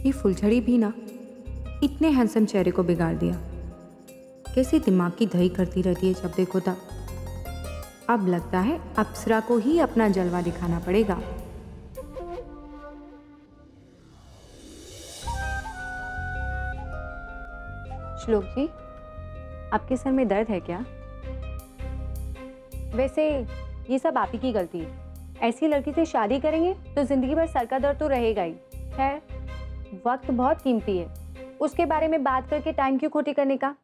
ये फुलझड़ी भी ना इतने हैंडसम चेहरे को बिगाड़ दिया। कैसे दिमाग की दही करती रहती है जब देखो तब। अब लगता है अप्सरा को ही अपना जलवा दिखाना पड़ेगा। श्लोक जी, आपके सर में दर्द है क्या? वैसे ये सब आप ही की गलती है। ऐसी लड़की से शादी करेंगे तो जिंदगी भर सर का दर्द तो रहेगा ही। खैर, वक्त बहुत कीमती है, उसके बारे में बात करके टाइम क्यों खोटी करने का।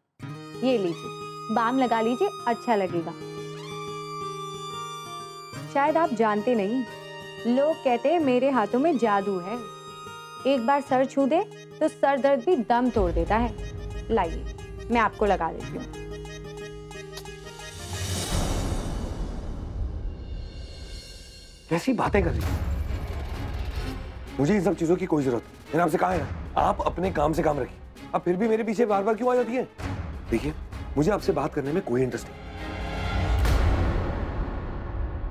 ये लीजिए, बाम लगा लीजिए, अच्छा लगेगा। शायद आप जानते नहीं, लोग कहते हैं मेरे हाथों में जादू है। एक बार सर छू दे तो सर दर्द भी दम तोड़ देता है। लाइए, मैं आपको लगा देती हूँ। कैसी बातें कर रही है? मुझे इन सब चीजों की कोई जरूरत नहीं। मैंने आपसे कहा है ना, आप अपने काम से काम रखिए। अब फिर भी मेरे पीछे बार बार क्यों आ जाती है? देखिए, मुझे आपसे बात करने में कोई इंटरेस्ट नहीं।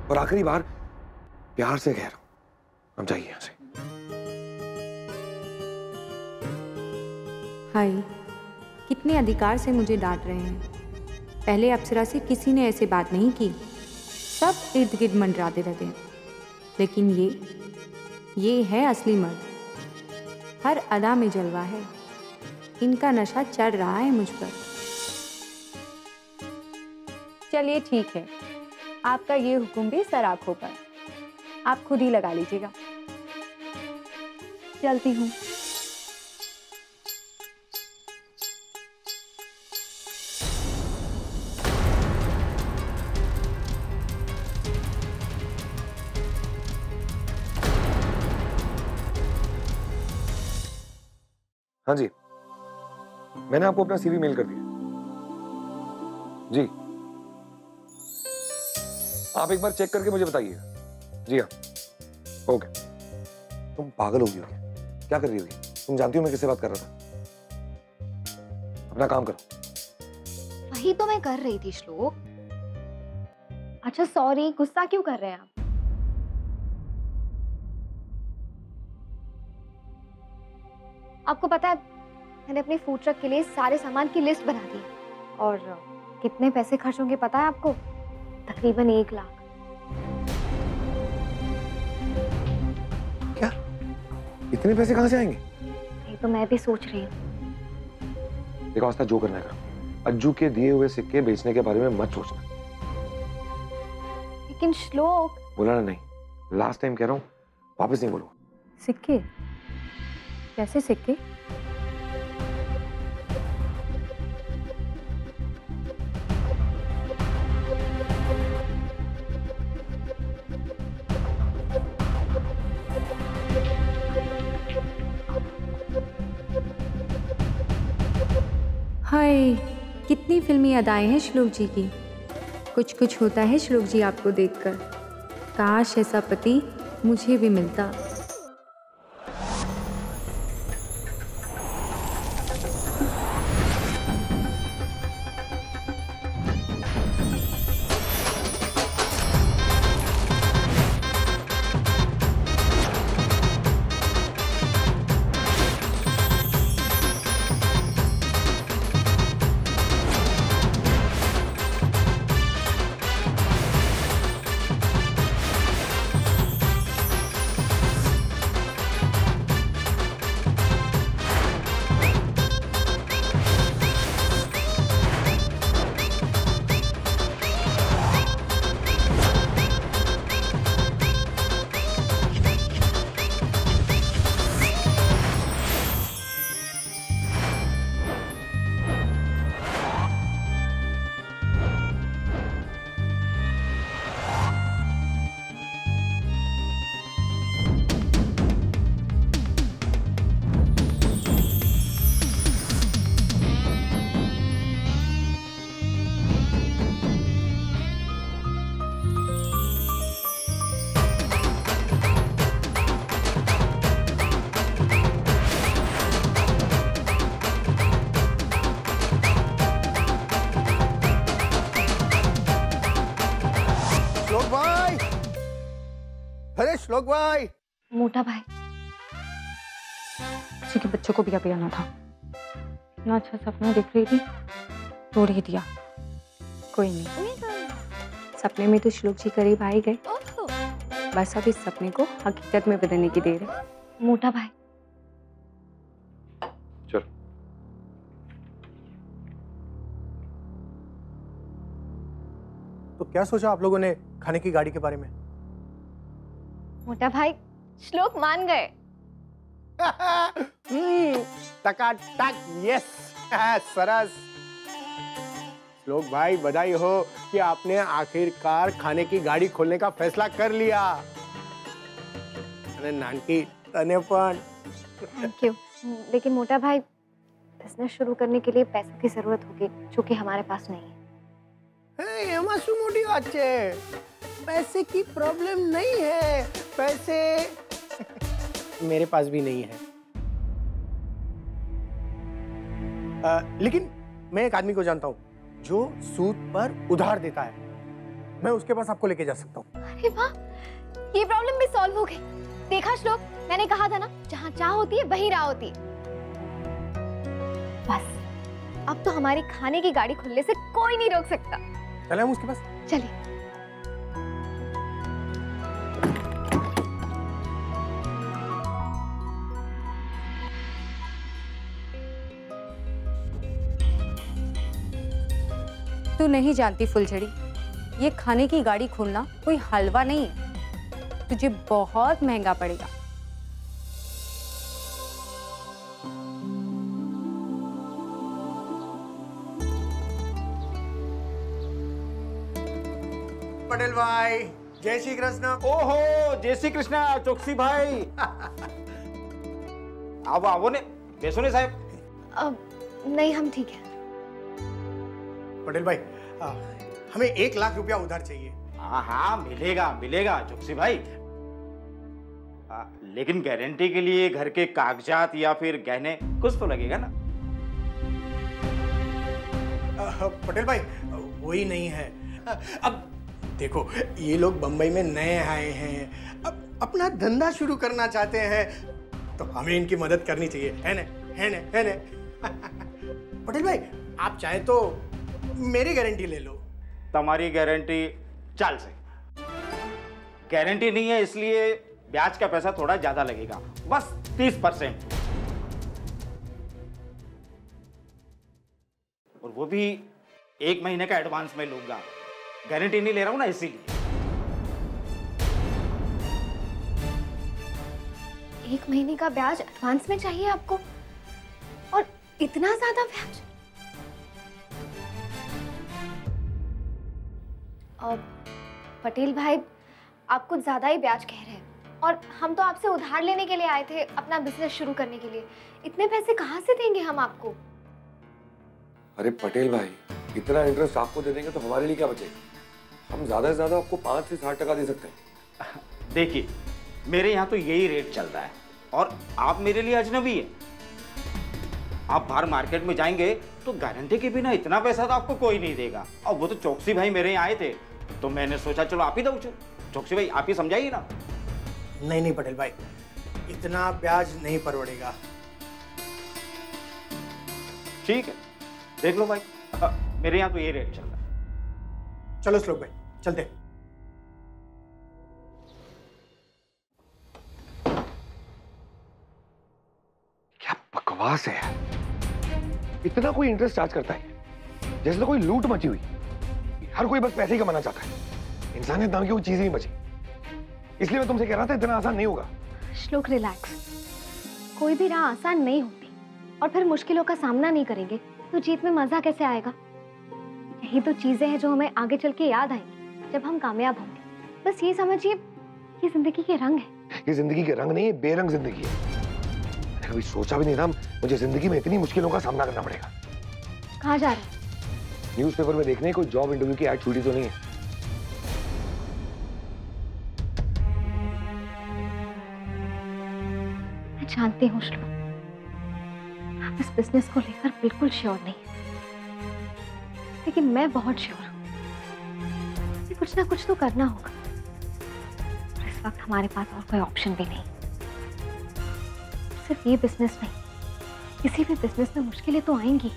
और आखिरी बार प्यार से कह रहा हूं, हम जाइए यहां से। हाय, कितने अधिकार से मुझे डांट रहे हैं। पहले अप्सरा से किसी ने ऐसे बात नहीं की, सब इर्द गिर्द मंडराते रहते हैं। लेकिन ये है असली मर्द। हर अदा में जलवा है। इनका नशा चढ़ रहा है मुझ पर। चलिए ठीक है, आपका ये हुक्म भी सर आंखों पर। आप खुद ही लगा लीजिएगा। चलती हूँ। हाँ जी, मैंने आपको अपना सीवी मेल कर दिया। जी, आप एक बार चेक करके मुझे बताइएगा। जी हाँ, ओके। तुम पागल होगी हो क्या कर रही होगी? तुम जानती हो मैं किससे बात कर रहा था। अपना काम करो। वही तो मैं कर रही थी श्लोक। अच्छा सॉरी, गुस्सा क्यों कर रहे हैं आप? आपको पता है, मैंने अपने फूड ट्रक के लिए सारे सामान की लिस्ट बना दी और कितने पैसे खर्च होंगे पता है आपको? तकरीबन 1 लाख। क्या? इतने पैसे कहाँ से आएंगे? ये तो मैं भी सोच रही हूँ। देखो आस्था, जो करना है करो। अज्जू के दिए हुए सिक्के बेचने के बारे में मत सोचना। लेकिन श्लोक। बोला ना नहीं, लास्ट टाइम कह रहा हूँ, वापस नहीं बोलूंगा। सिक्के? कैसे सिक्के? हाय, कितनी फिल्मी अदाएं हैं श्लोक जी की। कुछ कुछ होता है श्लोक जी आपको देखकर। काश ऐसा पति मुझे भी मिलता। अरे श्लोक भाई। मोटा भाई। उसी के बच्चों को भी अभी आना था। इतना अच्छा सपना दिख रही थी, तोड़ ही दिया। कोई नहीं, सपने में तो श्लोक जी करीब आ ही गए। बस अब इस सपने को हकीकत में बदलने की देर है। मोटा भाई, चल। तो क्या सोचा आप लोगों ने खाने की गाड़ी के बारे में? मोटा भाई, श्लोक मान गए। टकाटक, यस, सरस। श्लोक भाई, बधाई हो कि आपने आखिरकार खाने की गाड़ी खोलने का फैसला कर लिया। अरे नानकी, तने पण। Thank you. लेकिन मोटा भाई, बिजनेस शुरू करने के लिए पैसों की जरूरत होगी, जो कि हमारे पास नहीं है। एमा શું મોટી વાત છે? पैसे की प्रॉब्लम नहीं है। पैसे मेरे पास भी नहीं है। लेकिन मैं एक आदमी को जानता हूँ जो सूद पर उधार देता है। मैं उसके पास आपको लेके जा सकता हूँ। अरे वाह, ये प्रॉब्लम भी सॉल्व हो गई। देखा श्लोक, मैंने कहा था ना, जहाँ चाह होती है वहीं राह होती है। बस अब तो हमारी खाने की गाड़ी खुलने से कोई नहीं रोक सकता। चले हम उसके पास। चलिए। तू नहीं जानती फुलझड़ी, ये खाने की गाड़ी खोलना कोई हलवा नहीं है, तुझे बहुत महंगा पड़ेगा। पटेल भाई, जय श्री कृष्ण। ओहो, जय श्री कृष्ण ચોકસી ભાઈ। આવો આવો ને, બેસો ને સાહેબ। नहीं, हम ठीक है। पटेल भाई, हमें 1 लाख रुपया उधार चाहिए। हाँ हाँ, मिलेगा मिलेगा चौकसी भाई। लेकिन गारंटी के लिए घर के कागजात या फिर गहने कुछ तो लगेगा ना। पटेल भाई, वही नहीं है। अब देखो, ये लोग बंबई में नए आए हैं, अब अपना धंधा शुरू करना चाहते हैं, तो हमें इनकी मदद करनी चाहिए, है ना? है ना? है ना? पटेल भाई, आप चाहे तो मेरी गारंटी ले लो। तुम्हारी गारंटी चाल से गारंटी नहीं है, इसलिए ब्याज का पैसा थोड़ा ज्यादा लगेगा, बस 30%। और वो भी 1 महीने का एडवांस में लूंगा, गारंटी नहीं ले रहा हूं ना, इसीलिए। 1 महीने का ब्याज एडवांस में चाहिए आपको, और इतना ज्यादा ब्याज? पटेल भाई, आप कुछ ज्यादा ही ब्याज कह रहे हैं, और हम तो आपसे उधार लेने के लिए आए थे, अपना बिजनेस शुरू करने के लिए। इतने पैसे कहाँ से देंगे हम आपको? अरे पटेल भाई, इतना इंटरेस्ट आपको दे देंगे तो हमारे लिए क्या बचेगा? हम ज्यादा से ज्यादा आपको 5 से 60% दे सकते हैं। देखिए, मेरे यहाँ तो यही रेट चल रहा है, और आप मेरे लिए अजनबी है। आप बाहर मार्केट में जाएंगे तो गारंटी के बिना इतना पैसा तो आपको कोई नहीं देगा। और वो तो चौकसी भाई मेरे यहाँ आए थे, तो मैंने सोचा चलो आप ही दो। चौकसी भाई, आप ही समझाइए ना। नहीं नहीं पटेल भाई, इतना ब्याज नहीं परवड़ेगा। ठीक है, देख लो भाई, मेरे यहाँ तो ये रेट चल रहा है। चलो श्लोक भाई, चलते। क्या बकवास है यार, इतना कोई इंटरेस्ट चार्ज करता है जैसे तो कोई लूट मची हुई। हर कोई बस पैसे ही कमाना चाहता है, इंसानियत नाम की कोई चीज नहीं बची। इसलिए मैं तुमसे कह रहा था, इतना आसान नहीं होगा। श्लोक, रिलैक्स। कोई भी राह आसान नहीं होती, और फिर मुश्किलों का सामना नहीं करेंगे तो जीत में मजा कैसे आएगा? यही तो चीजें हैं जो हमें आगे चल के याद आएंगी जब हम कामयाब होंगे। बस ये समझिए, ये जिंदगी के रंग है। ये जिंदगी के रंग नहीं है, बेरंग जिंदगी है। मैंने कभी सोचा भी नहीं था मुझे जिंदगी में इतनी मुश्किलों का सामना करना पड़ेगा। कहाँ जा रहे हैं? न्यूज़पेपर में देखने कोई जॉब इंटरव्यू की ऐड छूटी तो नहीं है? मैं जानती हूँ श्लोक, आप इस बिजनेस को लेकर बिल्कुल श्योर नहीं है, लेकिन मैं बहुत श्योर हूँ। कुछ ना कुछ तो करना होगा, और इस वक्त हमारे पास और कोई ऑप्शन भी नहीं। सिर्फ ये बिजनेस नहीं, किसी भी बिजनेस में मुश्किलें तो आएंगी।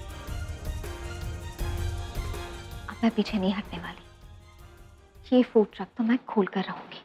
अब मैं पीछे नहीं हटने वाली। ये फूड ट्रक तो मैं खोल कर रहूंगी।